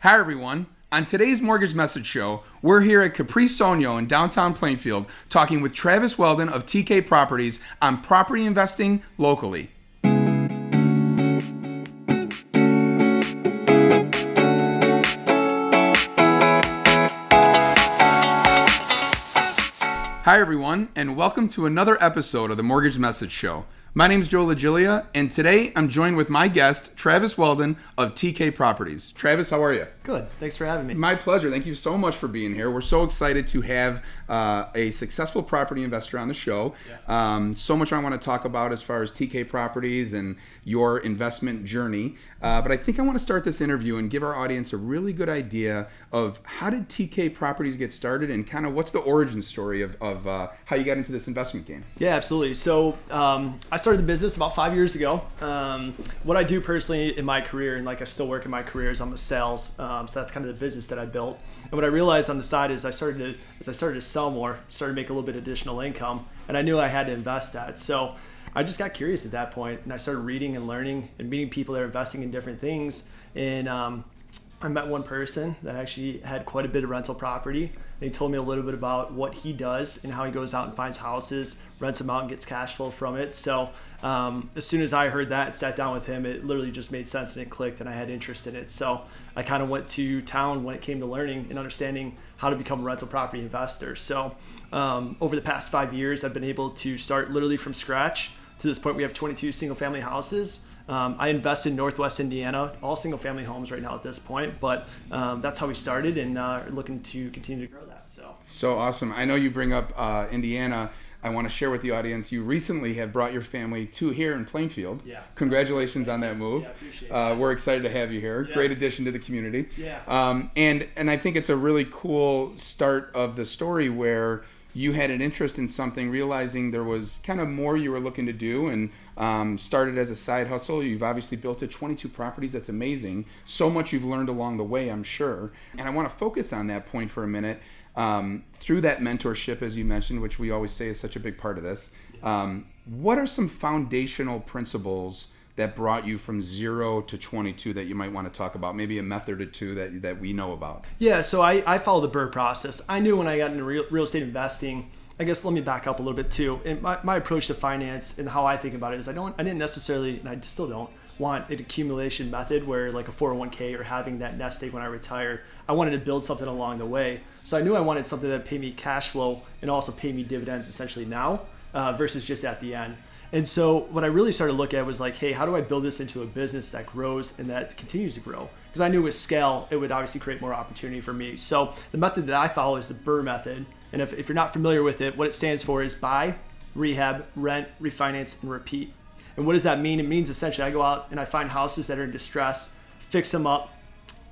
Hi, everyone. On today's Mortgage Message Show, we're here at Capri Sogno in Downtown Plainfield talking with Travis Weldon of TK Properties on property investing locally. Hi, everyone, and welcome to another episode of the Mortgage Message Show. My name is LaGiglia, and today I'm joined with my guest, Travis Weldon of TK Properties. Travis, how are you? Good. Thanks for having me. My pleasure. Thank you so much for being here. We're so excited to have a successful property investor on the show. Yeah. So much I want to talk about as far as TK Properties and your investment journey. But I think I want to start this interview and give our audience a really good idea of how did TK Properties get started and kind of what's the origin story of how you got into this investment game. Yeah, absolutely. So I started the business about 5 years ago. What I do personally in my career, and like I still work in my career, is I'm a sales. So that's kind of the business that I built. And what I realized on the side is as I started to sell more, started to make a little bit of additional income, and I knew I had to invest that. So I just got curious at that point, and I started reading and learning and meeting people that are investing in different things. And I met one person that actually had quite a bit of rental property, and he told me a little bit about what he does and how he goes out and finds houses, rents them out, and gets cash flow from it. So as soon as I heard that and sat down with him, it literally just made sense and it clicked, and I had interest in it. So I kind of went to town when it came to learning and understanding how to become a rental property investor. So over the past 5 years, I've been able to start literally from scratch. To this point, we have 22 single-family houses. I invest in Northwest Indiana, all single-family homes right now at this point, but that's how we started, and are looking to continue to grow that. So awesome. I know you bring up Indiana. I want to share with the audience, you recently have brought your family to here in Plainfield. Yeah. Congratulations on that move. Yeah, appreciate it. We're excited to have you here. Yeah. Great addition to the community. Yeah. And I think it's a really cool start of the story where you had an interest in something, realizing there was kind of more you were looking to do, and started as a side hustle. You've obviously built it, 22 properties. That's amazing. So much you've learned along the way, I'm sure. And I want to focus on that point for a minute. Through that mentorship, as you mentioned, which we always say is such a big part of this, what are some foundational principles that brought you from 0 to 22 that you might want to talk about? Maybe a method or two that we know about. Yeah, so I follow the BRRRR process. I knew when I got into real estate investing, I guess let me back up a little bit too. And my approach to finance and how I think about it is I didn't necessarily, and I still don't, want an accumulation method where like a 401k or having that nest egg when I retire. I wanted to build something along the way. So I knew I wanted something that paid me cash flow and also paid me dividends essentially now versus just at the end. And so what I really started to look at was like, hey, how do I build this into a business that grows and that continues to grow? Because I knew with scale, it would obviously create more opportunity for me. So the method that I follow is the BRRRR method. And if you're not familiar with it, what it stands for is buy, rehab, rent, refinance, and repeat. And what does that mean? It means essentially I go out and I find houses that are in distress, fix them up.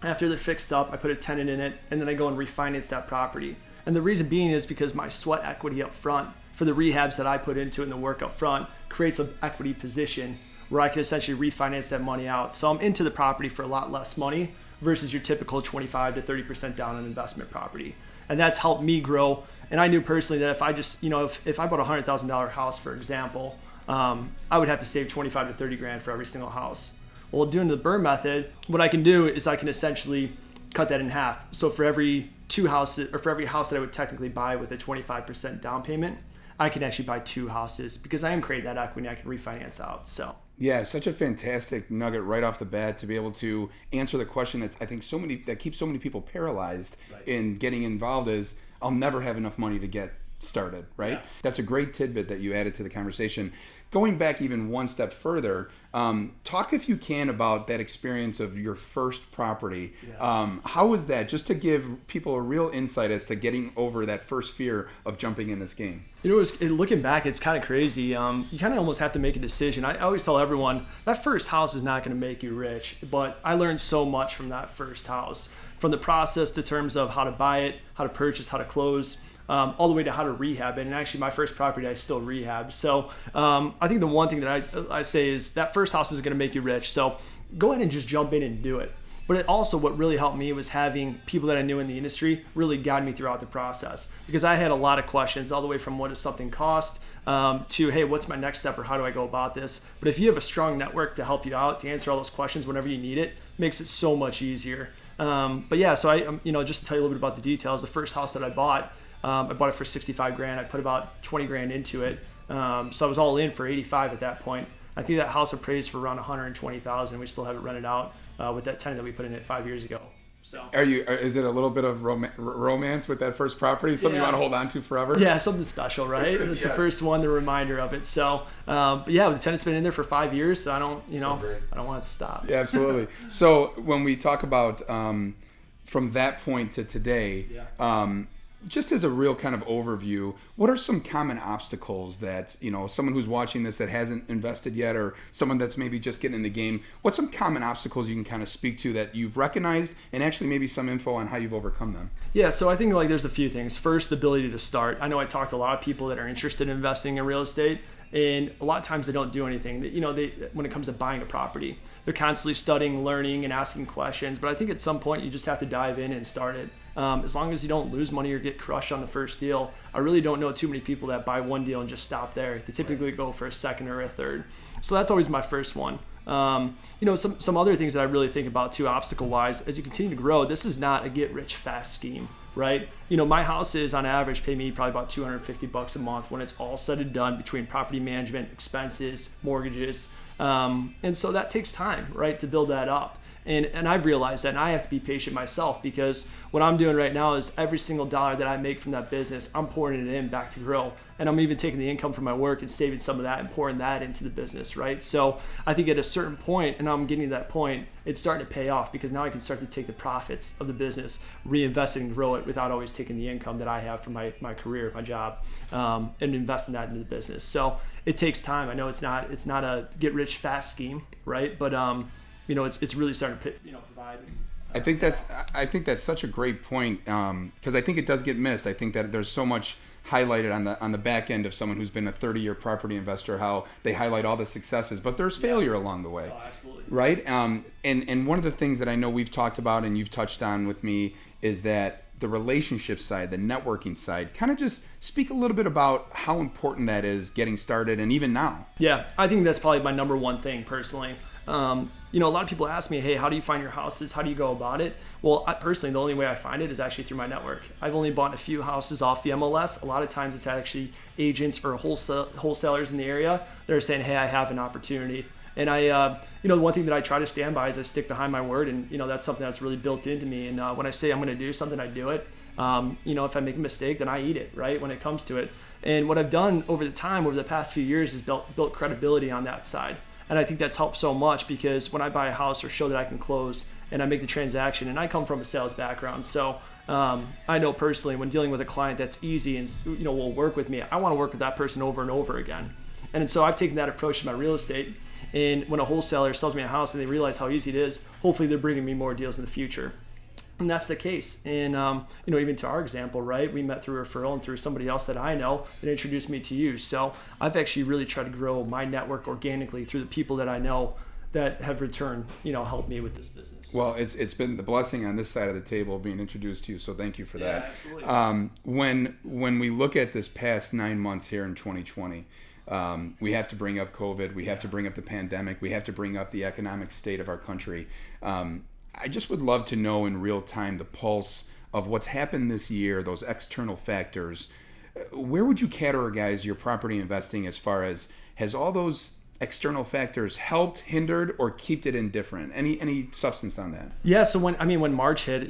After they're fixed up, I put a tenant in it, and then I go and refinance that property. And the reason being is because my sweat equity up front for the rehabs that I put into it and the work up front creates an equity position where I can essentially refinance that money out. So I'm into the property for a lot less money versus your typical 25 to 30% down on investment property. And that's helped me grow. And I knew personally that if I just, if I bought a $100,000 house, for example, I would have to save 25 to 30 grand for every single house. Well, doing the BRRRR method, what I can do is I can essentially cut that in half. So for every two houses, or for every house that I would technically buy with a 25% down payment, I can actually buy two houses because I am creating that equity and I can refinance out. So yeah, such a fantastic nugget right off the bat to be able to answer the question that I think that keeps so many people paralyzed in getting involved is I'll never have enough money to get started, right? Yeah. That's a great tidbit that you added to the conversation. Going back even one step further, talk if you can about that experience of your first property. Yeah. How was that? Just to give people a real insight as to getting over that first fear of jumping in this game. Looking back, it's kind of crazy. You kind of almost have to make a decision. I always tell everyone that first house is not going to make you rich, but I learned so much from that first house, from the process to terms of how to buy it, how to purchase, how to close. All the way to how to rehab it. And actually my first property I still rehab. So I think the one thing that I say is that first house is going to make you rich. So go ahead and just jump in and do it. But it also, what really helped me was having people that I knew in the industry really guide me throughout the process, because I had a lot of questions all the way from what does something cost to, hey, what's my next step or how do I go about this? But if you have a strong network to help you out, to answer all those questions whenever you need it, makes it so much easier. But yeah, so just to tell you a little bit about the details, the first house that I bought it for 65 grand. I put about 20 grand into it. So I was all in for 85 at that point. I think that house appraised for around 120,000. We still have it rented out with that tenant that we put in it 5 years ago. So is it a little bit of romance with that first property? Something you want to hold on to forever? Yeah, something special, right? It's Yes. the first one, the reminder of it. So, but yeah, the tenant's been in there for 5 years, so I don't want it to stop. Yeah, absolutely. So when we talk about from that point to today, just as a real kind of overview, what are some common obstacles that, someone who's watching this that hasn't invested yet, or someone that's maybe just getting in the game, what's some common obstacles you can kind of speak to that you've recognized, and actually maybe some info on how you've overcome them? Yeah, so I think there's a few things. First, the ability to start. I know I talked to a lot of people that are interested in investing in real estate, and a lot of times they don't do anything. When it comes to buying a property, they're constantly studying, learning, and asking questions. But I think at some point you just have to dive in and start it. As long as you don't lose money or get crushed on the first deal, I really don't know too many people that buy one deal and just stop there. They typically go for a second or a third. So that's always my first one. Some other things that I really think about too, obstacle-wise, as you continue to grow, this is not a get-rich-fast scheme, right? My houses on average pay me probably about $250 a month when it's all said and done between property management, expenses, mortgages. And so that takes time, right, to build that up. And I've realized that, and I have to be patient myself, because what I'm doing right now is every single dollar that I make from that business, I'm pouring it in back to grow. And I'm even taking the income from my work and saving some of that and pouring that into the business, right? So I think at a certain point, and I'm getting to that point, it's starting to pay off, because now I can start to take the profits of the business, reinvest it and grow it without always taking the income that I have from my career, my job, and investing that into the business. So it takes time. I know it's not a get rich fast scheme, right? But it's really starting to provide. I think that's such a great point, because I think it does get missed. I think that there's so much highlighted on the back end of someone who's been a 30-year property investor, how they highlight all the successes, but there's failure along the way. Oh, absolutely. Right? And one of the things that I know we've talked about and you've touched on with me is that the relationship side, the networking side. Kind of just speak a little bit about how important that is getting started and even now. Yeah, I think that's probably my number one thing personally. A lot of people ask me, hey, how do you find your houses? How do you go about it? Well, personally, the only way I find it is actually through my network. I've only bought a few houses off the MLS. A lot of times it's actually agents or wholesalers in the area that are saying, hey, I have an opportunity. And the one thing that I try to stand by is I stick behind my word, and that's something that's really built into me. And when I say I'm going to do something, I do it. If I make a mistake, then I eat it, right, when it comes to it. And what I've done over the past few years is built credibility on that side. And I think that's helped so much, because when I buy a house or show that I can close and I make the transaction, and I come from a sales background, so I know personally when dealing with a client that's easy and will work with me, I want to work with that person over and over again. And so I've taken that approach to my real estate. And when a wholesaler sells me a house and they realize how easy it is, hopefully they're bringing me more deals in the future. And that's the case. And, even to our example, right, we met through referral and through somebody else that I know that introduced me to you. So I've actually really tried to grow my network organically through the people that I know that have returned, helped me with this business. Well, it's been the blessing on this side of the table being introduced to you. So thank you for that. Absolutely. When we look at this past 9 months here in 2020, we have to bring up COVID. We have to bring up the pandemic. We have to bring up the economic state of our country. I just would love to know in real time the pulse of what's happened this year, those external factors. Where would you categorize your property investing as far as, has all those external factors helped, hindered, or kept it indifferent? Any substance on that? Yeah, so when March hit,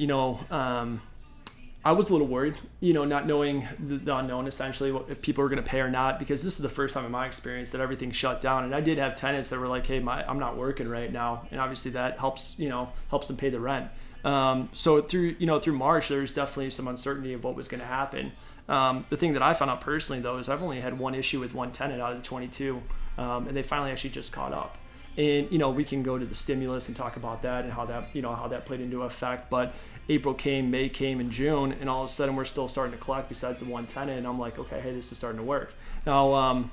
I was a little worried, not knowing the unknown, essentially, if people were going to pay or not, because this is the first time in my experience that everything shut down. And I did have tenants that were like, hey, I'm not working right now. And obviously that helps them pay the rent. So through March, there was definitely some uncertainty of what was going to happen. The thing that I found out personally, though, is I've only had one issue with one tenant out of the 22, and they finally actually just caught up. And, we can go to the stimulus and talk about that and how that played into effect. But April came, May came, and June, and all of a sudden we're still starting to collect besides the one tenant. And I'm like, okay, hey, this is starting to work. Now,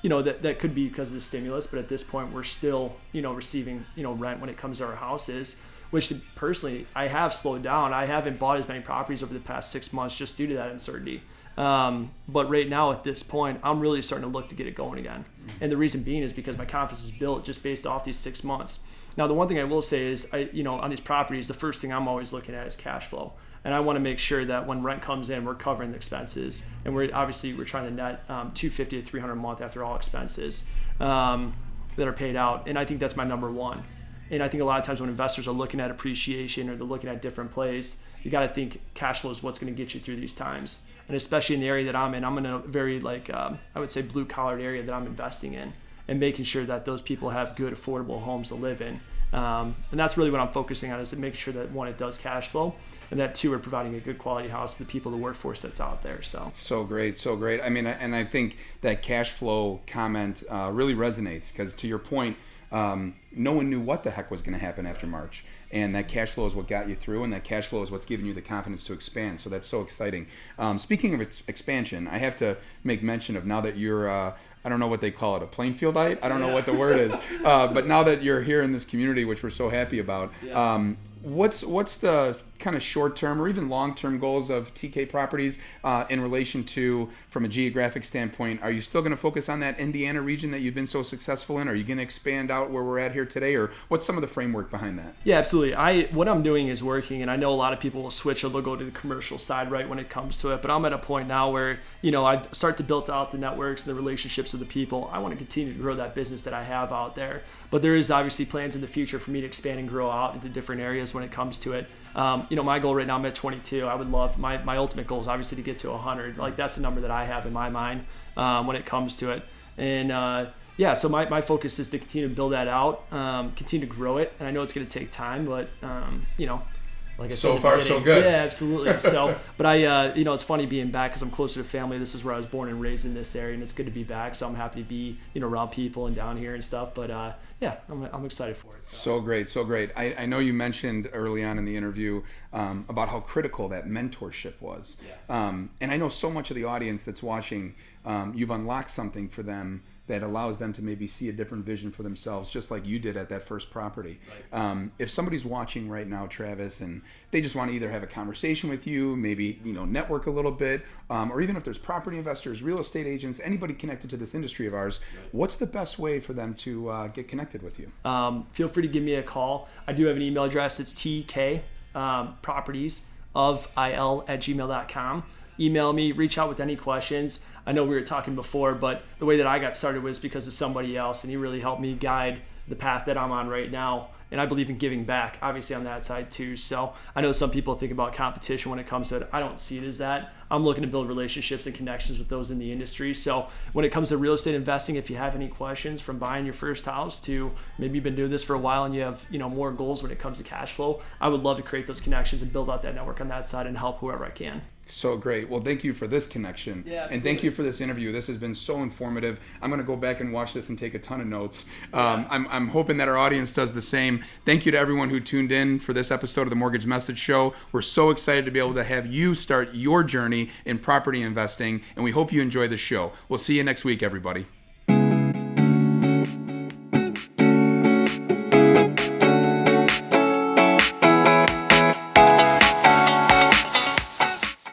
that could be because of the stimulus, but at this point we're still, receiving, rent when it comes to our houses, which personally, I have slowed down. I haven't bought as many properties over the past 6 months just due to that uncertainty. But right now at this point, I'm really starting to look to get it going again. And the reason being is because my confidence is built just based off these 6 months. Now, the one thing I will say is, on these properties, the first thing I'm always looking at is cash flow. And I want to make sure that when rent comes in, we're covering the expenses. And we're trying to net $250 to $300 a month after all expenses that are paid out. And I think that's my number one. And I think a lot of times when investors are looking at appreciation or they're looking at different plays, you got to think cash flow is what's going to get you through these times. And especially in the area that I'm in a very I would say blue collar area that I'm investing in, and making sure that those people have good affordable homes to live in. And that's really what I'm focusing on, is to make sure that one, it does cash flow, and that two, we're providing a good quality house to the people, the workforce that's out there. So great. I mean, and I think that cash flow comment really resonates, because to your point, no one knew what the heck was going to happen after March. And that cash flow is what got you through, and that cash flow is what's giving you the confidence to expand. So that's so exciting. Speaking of expansion, I have to make mention of, now that you're, I don't know what they call it, a Plainfieldite? I don't know what the word is. But now that you're here in this community, which we're so happy about, what's the kind of short-term or even long-term goals of TK Properties in relation to, from a geographic standpoint? Are you still going to focus on that Indiana region that you've been so successful in? Are you going to expand out where we're at here today, or what's some of the framework behind that? Yeah, absolutely. What I'm doing is working, and I know a lot of people will switch or they'll go to the commercial side right when it comes to it, but I'm at a point now where, I start to build out the networks and the relationships with the people. I want to continue to grow that business that I have out there, but there is obviously plans in the future for me to expand and grow out into different areas when it comes to it. My goal right now, I'm at 22. I would love, my ultimate goal is obviously to get to 100. Like, that's the number that I have in my mind when it comes to it. And so my focus is to continue to build that out, continue to grow it. And I know it's going to take time, but like I said, so far so good. Yeah, absolutely. So, but it's funny being back, because I'm closer to family. This is where I was born and raised, in this area, and it's good to be back. So I'm happy to be, around people and down here and stuff. But I'm excited for it. So great. I know you mentioned early on in the interview about how critical that mentorship was. Yeah. And I know so much of the audience that's watching, you've unlocked something for them that allows them to maybe see a different vision for themselves, just like you did at that first property. Right. If somebody's watching right now, Travis, and they just want to either have a conversation with you, maybe network a little bit, or even if there's property investors, real estate agents, anybody connected to this industry of ours, what's the best way for them to get connected with you? Feel free to give me a call. I do have an email address. It's tkpropertiesofil@gmail.com. Email me, reach out with any questions. I know we were talking before, but the way that I got started was because of somebody else, and he really helped me guide the path that I'm on right now. And I believe in giving back, obviously, on that side too. So I know some people think about competition when it comes to it. I don't see it as that. I'm looking to build relationships and connections with those in the industry. So when it comes to real estate investing, if you have any questions, from buying your first house to maybe you've been doing this for a while and you have more goals when it comes to cash flow, I would love to create those connections and build out that network on that side and help whoever I can. So great. Well, thank you for this connection. Yeah, and thank you for this interview. This has been so informative. I'm going to go back and watch this and take a ton of notes. I'm hoping that our audience does the same. Thank you to everyone who tuned in for this episode of the Mortgage Message Show. We're so excited to be able to have you start your journey in property investing, and we hope you enjoy the show. We'll see you next week, everybody.